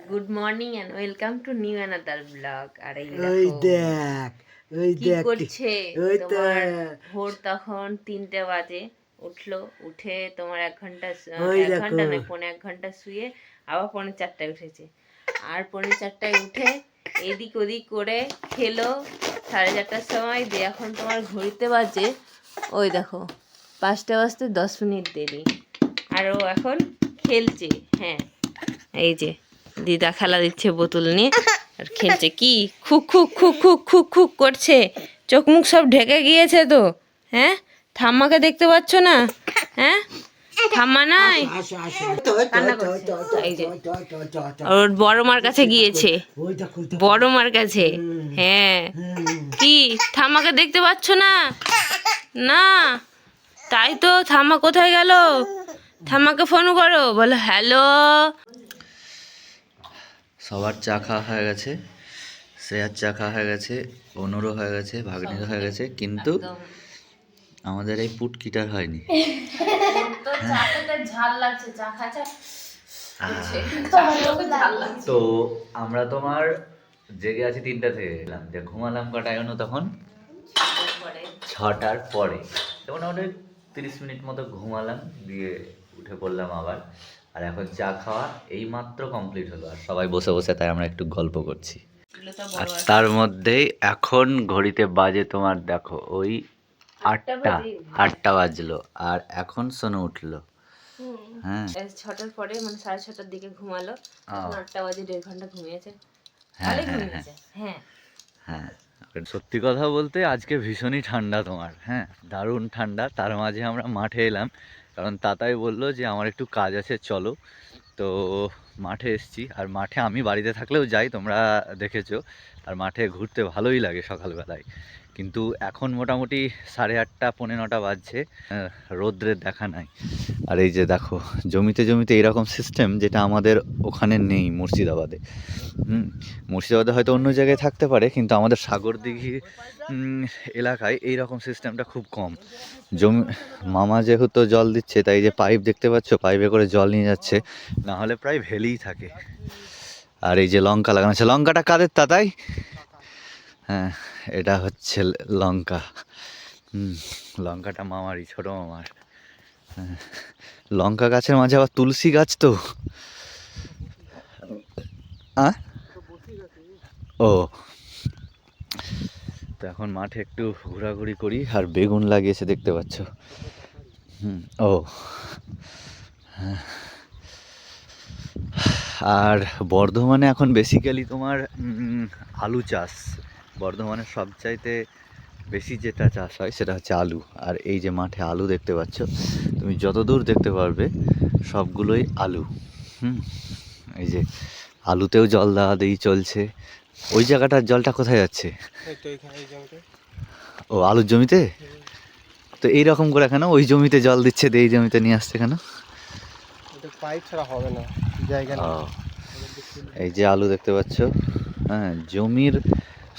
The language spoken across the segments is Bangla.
Good morning and welcome to new another blog. আর এই ওই দেখো দেখ ওই কি দেখ করছে ওই তো তোমার। ভোর তখন 3টে বাজে, উঠলো, উঠে তোমার 1 ঘন্টা ওই 1 ঘন্টা দেখো নয় 1.25 ঘন্টা শুয়ে আবার 4:45টায় উঠেছে। আর 4:45টায় উঠে এদিক ওদিক করে খেলো 4:30টার সময় দিয়ে এখন তোমার ঘড়িতে বাজে ওই দেখো 5টা বাজতে 10 মিনিট দেরি। আর ও এখন খেলছে। হ্যাঁ, এই যে দিদা খেলা দিচ্ছে বোতল নিয়ে আর খেলছে। কি খুক খুক খুক খুক খুক খুক করছে, চোখ মুখ সব ঢেকে গিয়েছে তো। হ্যাঁ, ঠাম্মাকে দেখতে পাচ্ছ না? হ্যাঁ, ঠাম্মা নাই, আসো আসো কান্না করছে। এই যে ওর বড় মার কাছে গিয়েছে, বড় মার কাছে। হ্যাঁ, কি ঠাম্মাকে দেখতে পাচ্ছ না? না, তাই তো। ঠাম্মা কোথায় গেল? ঠাম্মাকে ফোন করো, বলো হ্যালো। সবার চা খাওয়া হয়ে গেছে, শ্রেয়ার চা খাওয়া হয়ে গেছে, অনুরও হয়ে গেছে, ভাগ্নির হয়ে গেছে, কিন্তু আমাদের এই পুটকিটার হয়নি। তো আমরা তোমার জেগে আছি 3টা থেকে, এলাম যে ঘুমালাম কটায় অনু তখন 6টার পরে, তখন আমাদের 30 মিনিট মতো ঘুমালাম, দিয়ে উঠে পড়লাম আবার। আর এখন চা খাওয়া এই মাত্র কমপ্লিট হলো, আর সবাই বসে বসে তাই আমরা একটু গল্প করছি। আর তার মধ্যেই এখন ঘড়িতে বাজে তোমার দেখো ওই 8টা বাজলো, আর এখন সোনু উঠলো। হ্যাঁ 6টার পরে মানে 6:30টার দিকে ঘুমালো, এখন 8টা বাজে 1.5 ঘন্টা ঘুমিয়েছে। হ্যাঁ ভালোই হ্যাঁ ঘুমিয়েছে। হ্যাঁ, হ্যাঁ, সত্যি কথা বলতে আজকে ভীষণই ঠান্ডা তোমার, হ্যাঁ দারুণ ঠান্ডা। তার মাঝে আমরা মাঠে এলাম, কারণ তাতাই বললো যে আমার একটু কাজ আছে চলো। তো মাঠে এসছি, আর মাঠে আমি বাড়িতে থাকলেও যাই, তোমরা দেখেছো। আর মাঠে ঘুরতে ভালোই লাগে সকালবেলায়, কিন্তু এখন মোটামুটি 8:30 9:45 বাজছে, রৌদ্রের দেখা নাই। আর এই যে দেখো জমিতে জমিতে এরকম সিস্টেম, যেটা আমাদের ওখানে নেই মুর্শিদাবাদে। মুর্শিদাবাদে হয়তো অন্য জায়গায় থাকতে পারে, কিন্তু আমাদের সাগরদিঘি এলাকায় এই রকম সিস্টেমটা খুব কম। জমি মামা যেহেতু জল দিচ্ছে, তাই যে পাইপ দেখতে পাচ্ছ, পাইপে করে জল নিয়ে যাচ্ছে, না হলে প্রায় ভেলেই থাকে। আর এই যে লঙ্কা লাগানো আছে, লঙ্কাটা কাদের তাই? হ্যাঁ, এটা হচ্ছে লঙ্কা। লঙ্কাটা মামারই, ছোট মামার। হ্যাঁ, লঙ্কা গাছের মাঝে আবার তুলসী গাছ তো। ও, তো এখন মাঠে একটু ঘোরাঘুরি করি, আর বেগুন লাগিয়েছে দেখতে পাচ্ছ। ও, আর বর্ধমানে এখন বেসিক্যালি তোমার আলু চাষ। বর্ধমানের সবচাইতে বেশি যেটা চাষ হয় সেটা হচ্ছে আলু। আর এই যে মাঠে আলু দেখতে পাচ্ছ, তুমি যত দূর দেখতে পারবে সবগুলোই আলু। এই যে আলুতেও জল দেওয়া দিয়ে চলছে। ওই জায়গাটার জলটা কোথায় যাচ্ছে? ও, আলুর জমিতে। তো এইরকম করে কেন ওই জমিতে জল দিচ্ছে দিয়ে এই জমিতে নিয়ে আসছে কেন? পাইপ ছাড়া হবে না, জায়গা নেই। এই যে আলু দেখতে পাচ্ছ, হ্যাঁ জমির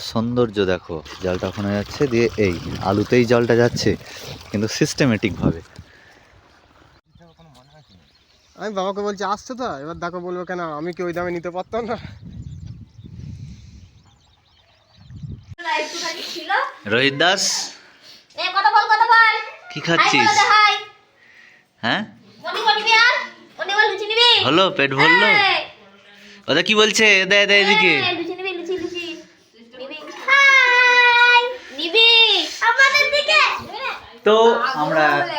সৌন্দর্য দেখো, জলটা ওখানে যাচ্ছে, দিয়ে এই আলুতেই জলটা যাচ্ছে, কিন্তু সিস্টেমেটিকভাবে। আমি বাবাকে বলছি আসছে তো, এবার দেখো বলবো কেন আমি কি ওই দামে নিতে পারতাম না। রোহিত দাস, কি খাচ্ছিস? হ্যাঁ, হলো পেট ভরলো? ওটা কি বলছে? দে দে এদিকে। তো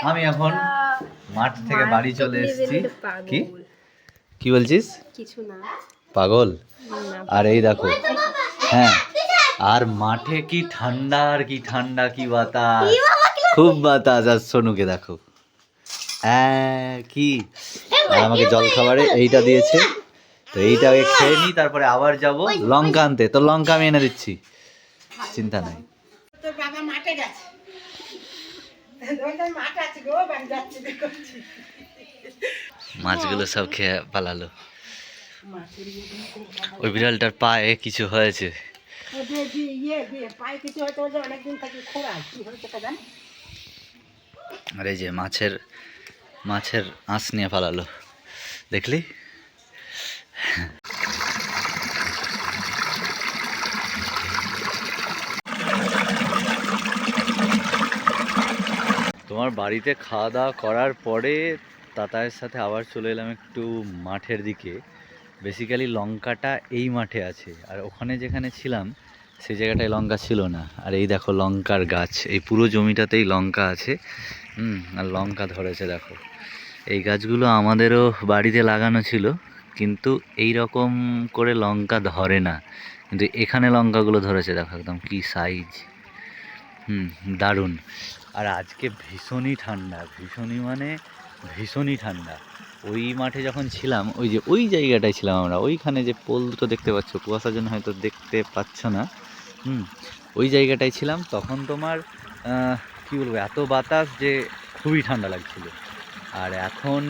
আমি এখন মাঠ থেকে বাড়ি চলে এসেছি। কি কি বলছিস? কিছু না, পাগল? আর এই দেখো, হ্যাঁ, আর মাঠে কি ঠান্ডা, আর কি ঠান্ডা, কি বাতাস, খুব বাতাস। আর সোনুকে দেখো, কি আর আমাকে জল খাবারে এইটা দিয়েছে, তো এইটাকে খেয়ে নিই, তারপরে আবার যাব লঙ্কা আনতে। তো লঙ্কা আমি এনে দিচ্ছি, চিন্তা নাই। মাছগুলো সব খেয়ে পালালো। ওই বিড়ালটার পায়ে কিছু হয়েছে। আর এই যে মাছের আঁশ নিয়ে পালালো, দেখলি? তোমার বাড়িতে খাওয়া দাওয়া করার পরে তাতায়ের সাথে আবার চলে এলাম একটু মাঠের দিকে। বেসিক্যালি লঙ্কাটা এই মাঠে আছে, আর ওখানে যেখানে ছিলাম সেই জায়গাটায় লঙ্কা ছিল না। আর এই দেখো লঙ্কার গাছ, এই পুরো জমিটাতেই লঙ্কা আছে। আর লঙ্কা ধরেছে দেখো। এই গাছগুলো আমাদেরও বাড়িতে লাগানো ছিল, কিন্তু এই রকম করে লঙ্কা ধরে না, কিন্তু এখানে লঙ্কাগুলো ধরেছে দেখো, একদম কি সাইজ। দারুণ। আর আজকে ভীষণই ঠান্ডা, ভীষণই মানে ভীষণই ঠান্ডা। ওই মাঠে যখন ছিলাম, ওই যে ওই জায়গাটায় ছিলাম আমরা, ওইখানে যে পোল দুটো দেখতে পাচ্ছ, কুয়াশার জন্য হয়তো দেখতে পাচ্ছ না। ওই জায়গাটায় ছিলাম তখন তোমার কী বলবো, এত বাতাস যে খুবই ঠান্ডা লাগছিল। আর এখন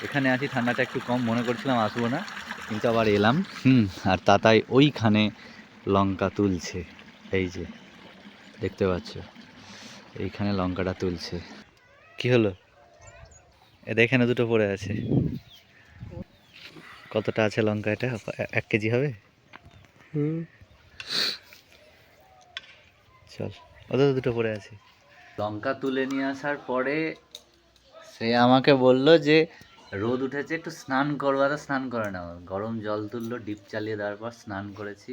এখানে আছি, ঠান্ডাটা একটু কম, মনে করছিলাম আসবো না, কিন্তু আবার এলাম। আর তাতাই ওইখানে লঙ্কা তুলছে, এই যে দেখতে পাচ্ছ, এইখানে লঙ্কাটা তুলছে। কি হলো? এখানে দুটো পড়ে আছে। কতটা আছে লঙ্কা? এটা 1 কেজি হবে। চল, ওদের দুটো পড়ে আছে। লঙ্কা তুলে নিয়ে আসার পরে সে আমাকে বললো যে রোদ উঠেছে, একটু স্নান করবো। আর স্নান করে না, গরম জল তুললো, ডিপ চালিয়ে দেওয়ার পর স্নান করেছি।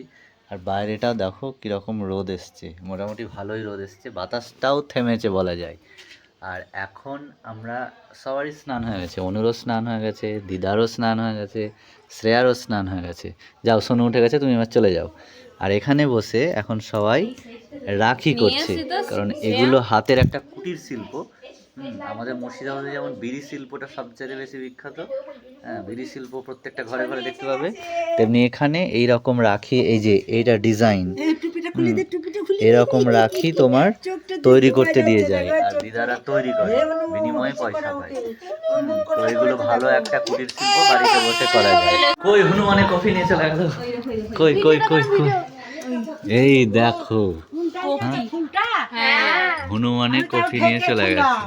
আর বাইরেটাও দেখো কীরকম রোদ এসছে, মোটামুটি ভালোই রোদ এসছে, বাতাসটাও থেমেছে বলা যায়। আর এখন আমরা সবারই স্নান হয়ে গেছে, অনুরও স্নান হয়ে গেছে, দিদারও স্নান হয়ে গেছে, শ্রেয়ারও স্নান হয়ে গেছে। যাও, সোনু উঠে গেছে, তুমি এবার চলে যাও। আর এখানে বসে এখন সবাই রাখি করছে, কারণ এগুলো হাতের একটা কুটির শিল্প। আমাদের মুর্শিদাবাদে যেমন বিড়ি শিল্পটা সবচেয়ে বেশি বিখ্যাত, হ্যাঁ, বিড়ি শিল্প প্রত্যেকটা ঘরে ঘরে দেখতে পাবে, তেমনি এখানে এই রকম রাখি, এই যে এইটা ডিজাইন, এরকম রাখি তোমার তৈরি করতে দিয়ে যায়, আর দিদারা তৈরি করে, বিনিময়ে পয়সা পায়। তো এগুলো ভালো একটা কুটির শিল্প, বাড়িতে বসে করা যায়। কই হনুমানে কফি নিয়ে চলে গেল, কই কই কই কই, এই দেখো, হনুমানে কফি নিয়ে চলে গেছে।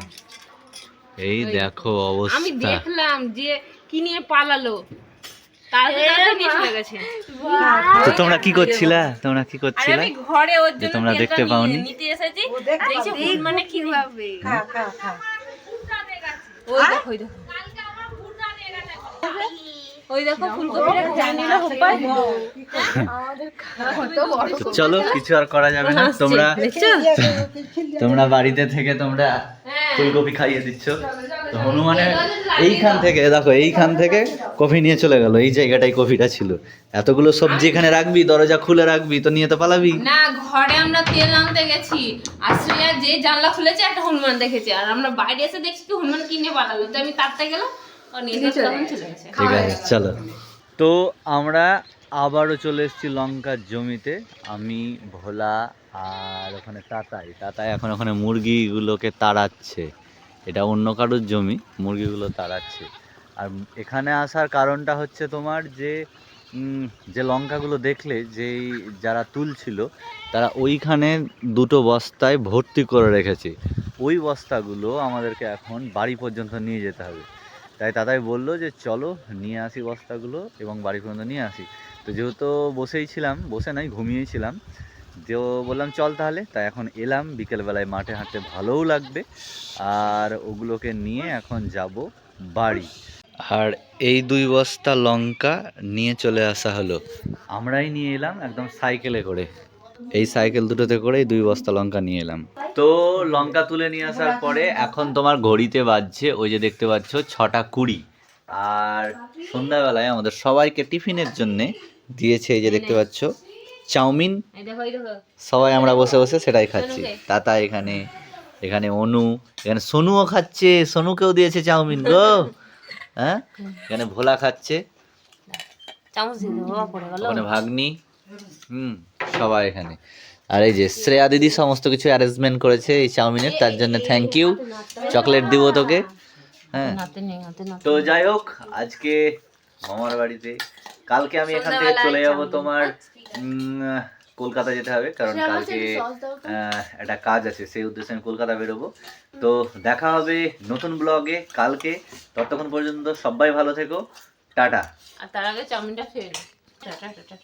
এই দেখো অবস্থা, আমি দেখলাম যে কি নিয়ে পালালো, তারপরে নিয়ে চলে গেছে। তো তোমরা কি করছিলা? তোমরা কি আর করছিলা আমি ঘরে ওর যে জন্য তোমরা দেখতে পাওনি? নিতে এসেছি, দেখছি মানে কি হবে। ওই দেখো, ওই দেখো, ওই দেখো ফুলকপিটা খেয়ে নিল হোপায়। তো চলো, কিছু আর করা যাবে না। তোমরা তোমরা বাড়িতে থেকে তোমরা ফুলকপি খাইয়ে দিচ্ছ, তো হনুমানের এইখান থেকে দেখো, এইখান থেকে কফি নিয়ে চলে গেল। এই জায়গাটাই কফিটা ছিল। এতগুলো সবজি এখানে রাখবি, দরজা খুলে রাখবি, তো নিয়ে তো পালাবি না। ঘরে আমরা তেল আনতে গেছি, আর শ্রেয়া যে জানলা খুলেছে একটা হনুমান দেখেছে, আর আমরা বাইরে এসে দেখছি কি হনুমান কিনে পালালো, তো আমি তাড়তে গেলাম, আর নিয়ে চলে গেছে। ঠিক আছে, চলো। তো আমরা আবারও চলে এসেছি লঙ্কার জমিতে, আমি, ভোলা আর ওখানে তাতাই এখন ওখানে মুরগিগুলোকে তাড়াচ্ছে। এটা অন্য কারোর জমি, মুরগিগুলো তাড়াচ্ছে। আর এখানে আসার কারণটা হচ্ছে তোমার যে লঙ্কাগুলো দেখলে, যেই যারা তুলছিল তারা ওইখানে 2টো বস্তায় ভর্তি করে রেখেছে। ওই বস্তাগুলো আমাদেরকে এখন বাড়ি পর্যন্ত নিয়ে যেতে হবে। তাই দাদাই বললো যে চলো নিয়ে আসি বস্তাগুলো এবং বাড়ি পর্যন্ত নিয়ে আসি। তো যেহেতু বসেই ছিলাম, বসে নাই ঘুমিয়েই ছিলাম, যে বললাম চল তাহলে। তাই এখন এলাম, বিকেলবেলায় মাঠে হাঁটতে ভালোও লাগবে, আর ওগুলোকে নিয়ে এখন যাব বাড়ি। আর এই 2 বস্তা লঙ্কা নিয়ে চলে আসা হলো, আমরাই নিয়ে এলাম একদম সাইকেলে করে। এই সাইকেল দুটোতে করে এই 2 বস্তা লঙ্কা নিয়ে এলাম। তো লঙ্কা তুলে নিয়ে আসার পরে এখন তোমার ঘড়িতে বাজছে, ওই যে দেখতে পাচ্ছ 6টা 20। আর সন্ধ্যাবেলায় আমাদের সবাইকে টিফিনের জন্যে দিয়েছে, এই যে দেখতে পাচ্ছ চাউমিন। সবাই আমরা বসে বসে সেটাই খাচ্ছি। তাতা এখানে, এখানে অনু, এখানে সোনুও খাচ্ছে, সোনুকেও দিয়েছে চাউমিন গো। হ্যাঁ, এখানে ভোলা খাচ্ছে, ওখানে ভাগ্নি, সবাই এখানে। আর এই যে শ্রেয়া দিদি সমস্ত কিছু অ্যারেঞ্জমেন্ট করেছে এই চাউমিনের, তার জন্য থ্যাংক ইউ। চকলেট দিব তোকে। হ্যাঁ, তো যাই হোক, আজকে মামার বাড়িতে, কালকে আমি এখান থেকে চলে যাব তোমার কলকাতা যেতে হবে, কারণ কালকে একটা কাজ আছে, সেই উদ্দেশ্যে আমি কলকাতা বেরোবো। তো দেখা হবে নতুন ব্লগে কালকে। ততক্ষণ পর্যন্ত সবাই ভালো থেকো, টাটা। আর তার আগে চাউমিনটা খেয়ে টাটা টাটা।